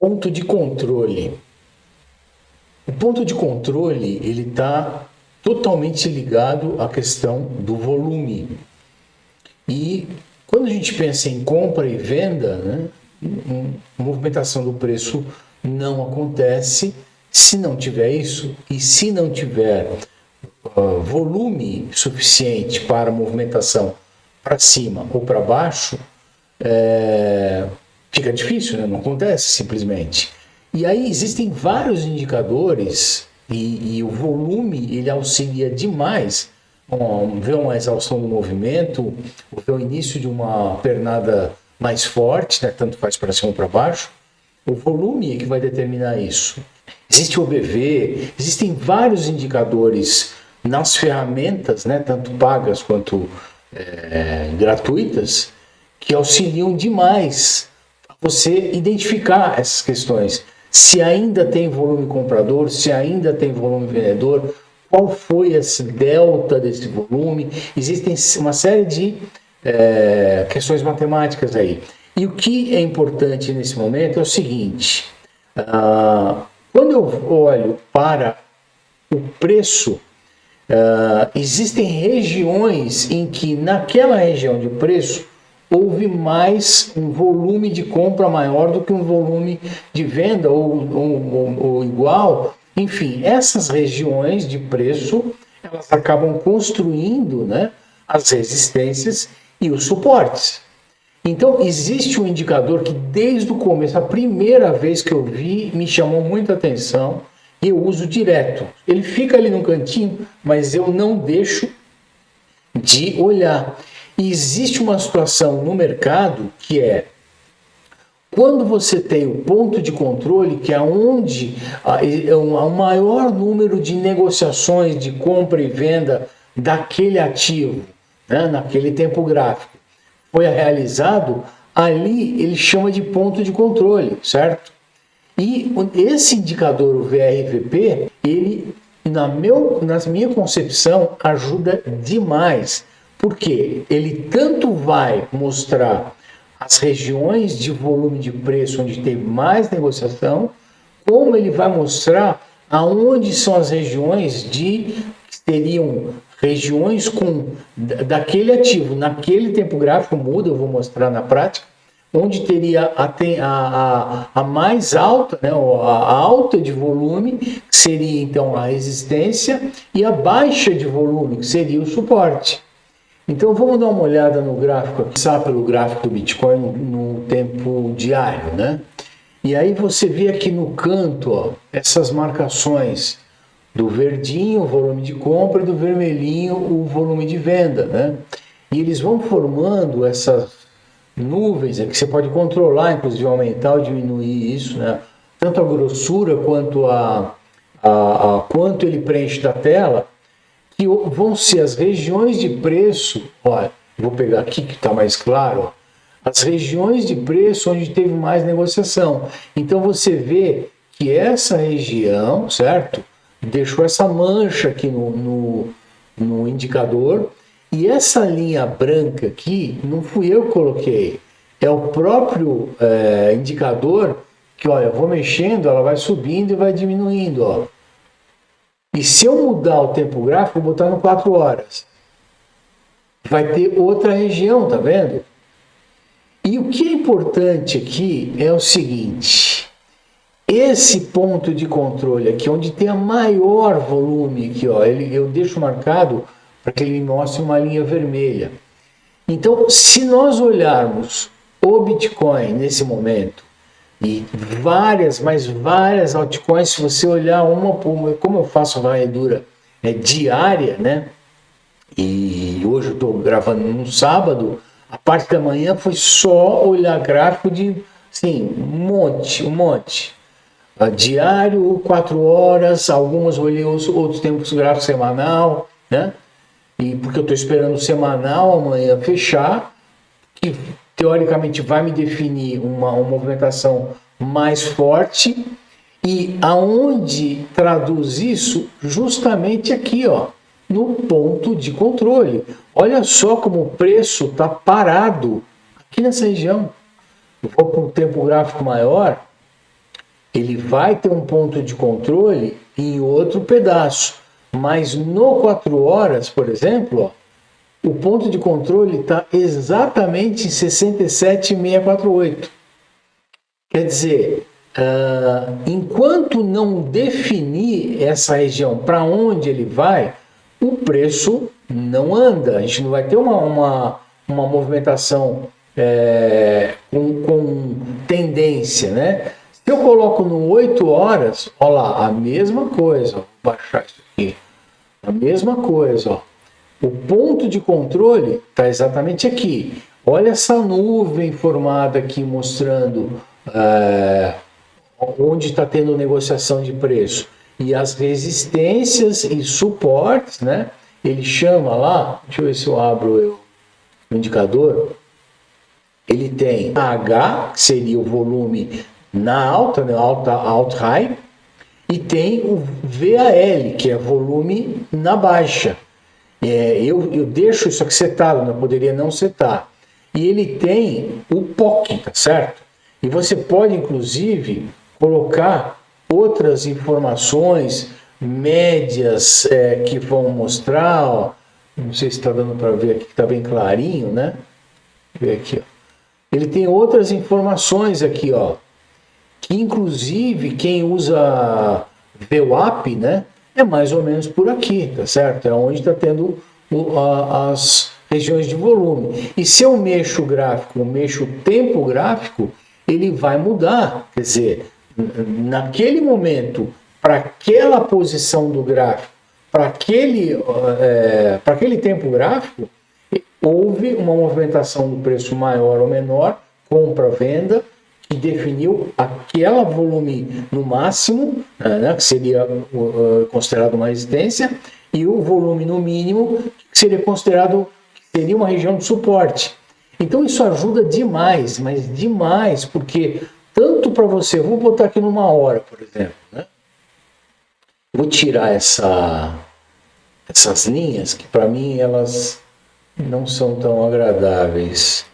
Ponto de controle. O ponto de controle, ele está totalmente ligado à questão do volume. E quando a gente pensa em compra e venda, né, movimentação do preço não acontece se não tiver isso, e se não tiver volume suficiente para movimentação para cima ou para baixo, fica difícil, né? Não acontece simplesmente. E aí existem vários indicadores e o volume ele auxilia demais. Ver uma exaustão do movimento, ver o início de uma pernada mais forte, né? Tanto faz para cima ou para baixo. O volume é que vai determinar isso. Existe o OBV, existem vários indicadores nas ferramentas, né? Tanto pagas quanto gratuitas, que auxiliam demais a você identificar essas questões. Se ainda tem volume comprador, se ainda tem volume vendedor, qual foi esse delta desse volume? Existem uma série de questões matemáticas aí. E o que é importante nesse momento é o seguinte, quando eu olho para o preço, existem regiões em que naquela região de preço houve mais um volume de compra maior do que um volume de venda ou igual. Enfim, essas regiões de preço, elas acabam construindo, né, as resistências e os suportes. Então, existe um indicador que desde o começo, a primeira vez que eu vi, me chamou muita atenção e eu uso direto. Ele fica ali no cantinho, mas eu não deixo de olhar. E existe uma situação no mercado que é quando você tem o ponto de controle, que é onde o maior número de negociações de compra e venda daquele ativo, né, naquele tempo gráfico, foi realizado, ali ele chama de ponto de controle, certo? E esse indicador, o VRVP, ele, na minha concepção, ajuda demais. Porque ele tanto vai mostrar as regiões de volume de preço onde tem mais negociação, como ele vai mostrar aonde são as regiões que seriam regiões daquele ativo, naquele tempo gráfico muda, eu vou mostrar na prática, onde teria a mais alta, né, a alta de volume, que seria então a resistência, e a baixa de volume, que seria o suporte. Então vamos dar uma olhada no gráfico, começar pelo gráfico do Bitcoin no tempo diário, né? E aí você vê aqui no canto, ó, essas marcações do verdinho, o volume de compra, e do vermelhinho, o volume de venda, né? E eles vão formando essas nuvens, que você pode controlar, inclusive aumentar ou diminuir isso, né? Tanto a grossura quanto quanto ele preenche da tela, que vão ser as regiões de preço, olha, vou pegar aqui que está mais claro, ó, as regiões de preço onde teve mais negociação. Então você vê que essa região, certo? Deixou essa mancha aqui no indicador, e essa linha branca aqui, não fui eu que coloquei, é o próprio indicador que, olha, eu vou mexendo, ela vai subindo e vai diminuindo, ó. E se eu mudar o tempo gráfico, vou botar no 4 horas. Vai ter outra região, tá vendo? E o que é importante aqui é o seguinte. Esse ponto de controle aqui, onde tem a maior volume aqui, ó, eu deixo marcado para que ele me mostre uma linha vermelha. Então, se nós olharmos o Bitcoin nesse momento, e várias altcoins, se você olhar uma por uma, como eu faço varredura diária, né? E hoje eu estou gravando no sábado, a parte da manhã foi só olhar gráfico de, sim, um monte. Diário, 4 horas, algumas olhei outros tempos gráficos semanal, né? E porque eu estou esperando o semanal amanhã fechar, que teoricamente vai me definir uma movimentação mais forte, e aonde traduz isso? Justamente aqui, ó, no ponto de controle. Olha só como o preço está parado aqui nessa região. Eu vou para um tempo gráfico maior, ele vai ter um ponto de controle em outro pedaço. Mas no 4 horas, por exemplo, ó, o ponto de controle está exatamente em 67,648. Quer dizer, enquanto não definir essa região para onde ele vai, o preço não anda. A gente não vai ter uma movimentação com tendência, né? Se eu coloco no 8 horas, olha lá, a mesma coisa. Vou baixar isso aqui. A mesma coisa, ó. O ponto de controle está exatamente aqui. Olha essa nuvem formada aqui mostrando onde está tendo negociação de preço. E as resistências e suportes, né? Ele chama lá, deixa eu ver se eu abro o indicador. Ele tem H, que seria o volume na alta, né? Alt high, e tem o VAL, que é volume na baixa. Eu deixo isso aqui setado, não poderia não setar. E ele tem o POC, tá certo? E você pode, inclusive, colocar outras informações, médias que vão mostrar, ó, não sei se está dando para ver aqui, que está bem clarinho, né? Vê aqui, ó. Ele tem outras informações aqui, ó, que inclusive quem usa VWAP, né, é mais ou menos por aqui, tá certo? É onde está tendo as regiões de volume. E se eu mexo o gráfico, eu mexo o tempo gráfico, ele vai mudar. Quer dizer, naquele momento, para aquela posição do gráfico, para aquele tempo gráfico, houve uma movimentação do preço maior ou menor, compra-venda, que definiu aquela volume no máximo, né, que seria considerado uma resistência, e o volume no mínimo, que seria considerado seria uma região de suporte. Então isso ajuda demais, mas demais, porque tanto para você, vou botar aqui numa hora, por exemplo, né? Vou tirar essas linhas, que para mim elas não são tão agradáveis.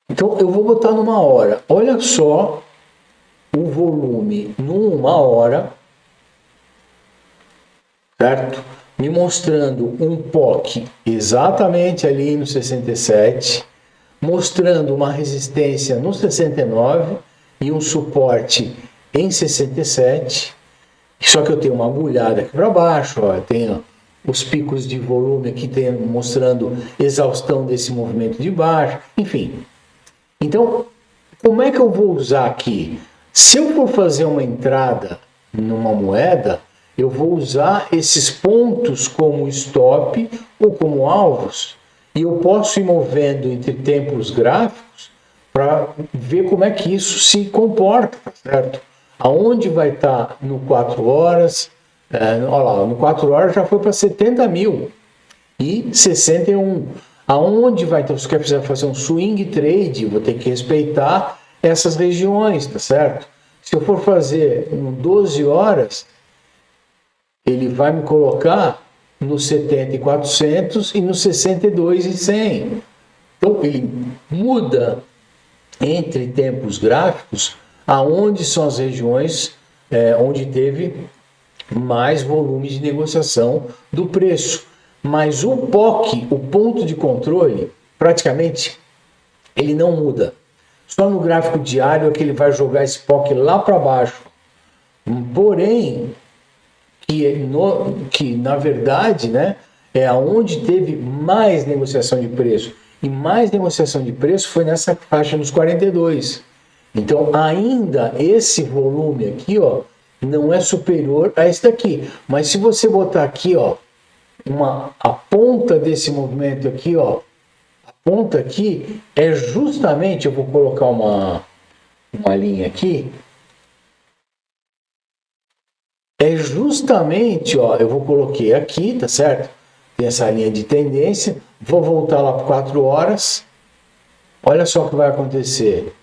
Então eu vou botar numa hora. Olha só o volume numa hora, certo? Me mostrando um POC exatamente ali no 67, mostrando uma resistência no 69 e um suporte em 67. Só que eu tenho uma agulhada aqui para baixo, ó, eu tenho os picos de volume aqui mostrando exaustão desse movimento de baixo, enfim. Então, como é que eu vou usar aqui? Se eu for fazer uma entrada numa moeda, eu vou usar esses pontos como stop ou como alvos, e eu posso ir movendo entre tempos gráficos para ver como é que isso se comporta, certo? Aonde vai estar no 4 horas, olha lá, no 4 horas já foi para 70 mil e 61. Aonde vai ter, se você quiser fazer um swing trade, vou ter que respeitar essas regiões, tá certo? Se eu for fazer no 12 horas, ele vai me colocar no 70,400 e no 62,100. Então ele muda entre tempos gráficos aonde são as regiões onde teve mais volume de negociação do preço. Mas o POC, o ponto de controle, praticamente ele não muda. Só no gráfico diário é que ele vai jogar esse POC lá para baixo. Porém, que na verdade, né, é aonde teve mais negociação de preço. E mais negociação de preço foi nessa faixa dos 42. Então, ainda esse volume aqui, ó, não é superior a esse daqui. Mas se você botar aqui, ó, a ponta desse movimento aqui, ó, a ponta aqui é justamente, eu vou colocar uma linha aqui, é justamente, ó, eu vou colocar aqui, tá certo? Tem essa linha de tendência, vou voltar lá para 4 horas, olha só o que vai acontecer.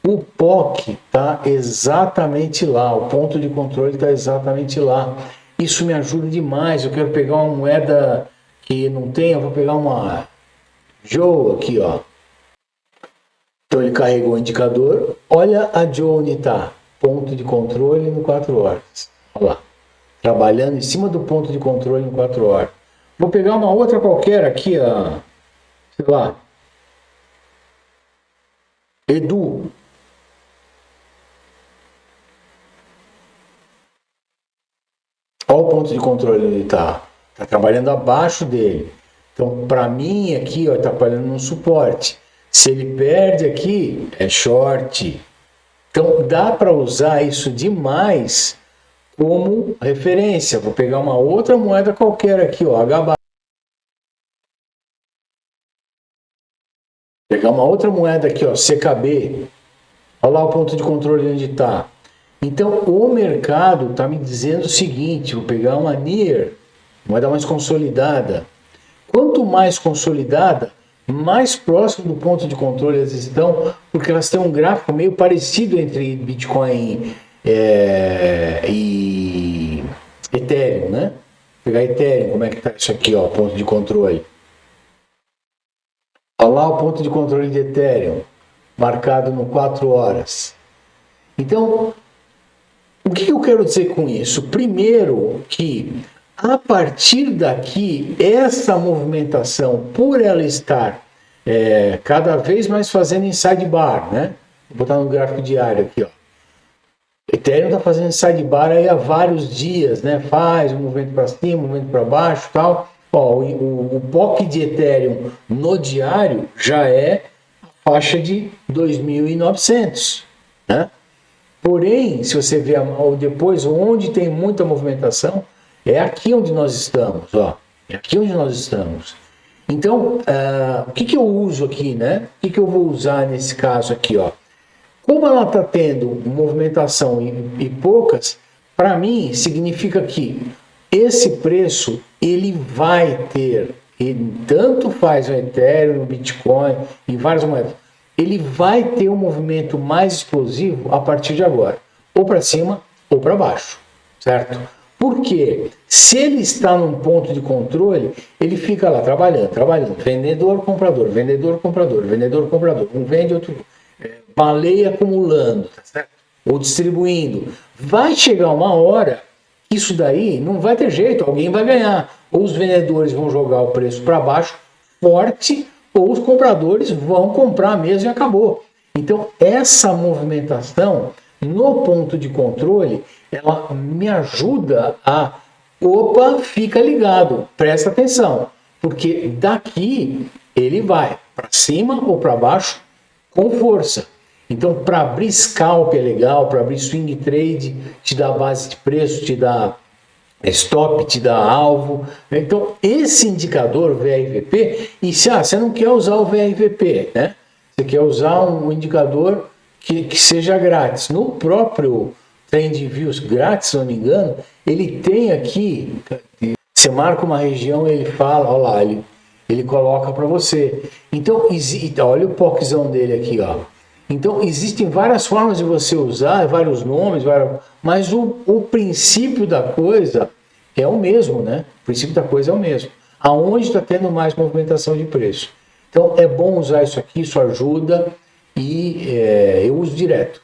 O POC está exatamente lá, o ponto de controle está exatamente lá. Isso me ajuda demais. Eu quero pegar uma moeda que não tem, eu vou pegar uma Joe aqui, ó. Então ele carregou o indicador, olha a Joe onde está, ponto de controle no 4 horas. Olha lá, trabalhando em cima do ponto de controle em 4 horas. Vou pegar uma outra qualquer aqui, sei lá, Edu. Olha o ponto de controle onde está. Está trabalhando abaixo dele. Então, para mim, aqui, está trabalhando no suporte. Se ele perde aqui, é short. Então, dá para usar isso demais como referência. Vou pegar uma outra moeda qualquer aqui, ó, HBAR. Pegar uma outra moeda aqui, ó, CKB. Olha lá o ponto de controle onde está. Então, o mercado está me dizendo o seguinte, vou pegar uma NIR, moeda mais consolidada. Quanto mais consolidada, mais próximo do ponto de controle elas estão, porque elas têm um gráfico meio parecido entre Bitcoin e Ethereum, né? Vou pegar Ethereum, como é que está isso aqui, ó, ponto de controle. Olha lá o ponto de controle de Ethereum, marcado no 4 horas. Então, o que eu quero dizer com isso? Primeiro que, a partir daqui, essa movimentação, por ela estar cada vez mais fazendo inside bar, né? Vou botar no gráfico diário aqui, ó. Ethereum está fazendo inside bar aí há vários dias, né? Faz um movimento para cima, um movimento para baixo, tal. Ó, o POC de Ethereum no diário já é a faixa de 2.900, né? Porém, se você ver depois onde tem muita movimentação, é aqui onde nós estamos, ó. É aqui onde nós estamos. Então, o que eu uso aqui, né? O que eu vou usar nesse caso aqui, ó? Como ela está tendo movimentação e poucas, para mim significa que esse preço ele vai ter, ele tanto faz no Ethereum, no Bitcoin, em várias moedas, ele vai ter um movimento mais explosivo a partir de agora, ou para cima ou para baixo, certo? Porque se ele está num ponto de controle, ele fica lá trabalhando, vendedor, comprador, vendedor, comprador, vendedor, comprador, um vende, outro baleia acumulando, tá certo? Ou distribuindo. Vai chegar uma hora que isso daí não vai ter jeito, alguém vai ganhar. Ou os vendedores vão jogar o preço para baixo forte, ou os compradores vão comprar mesmo e acabou. Então, essa movimentação no ponto de controle, ela me ajuda a, fica ligado, presta atenção, porque daqui ele vai para cima ou para baixo com força. Então, para abrir scalp é legal, para abrir swing trade, te dá base de preço, te dá stop, te dá alvo. Então, esse indicador VRVP, e se você não quer usar o VRVP, né? Você quer usar um indicador que seja grátis. No próprio TrendViews grátis, se não me engano, ele tem aqui, você marca uma região, ele fala, olha lá, ele coloca para você. Então, olha o POCzão dele aqui, ó. Então, existem várias formas de você usar, vários nomes, mas o princípio da coisa é o mesmo, né? O princípio da coisa é o mesmo. Aonde está tendo mais movimentação de preço. Então, é bom usar isso aqui, isso ajuda e eu uso direto.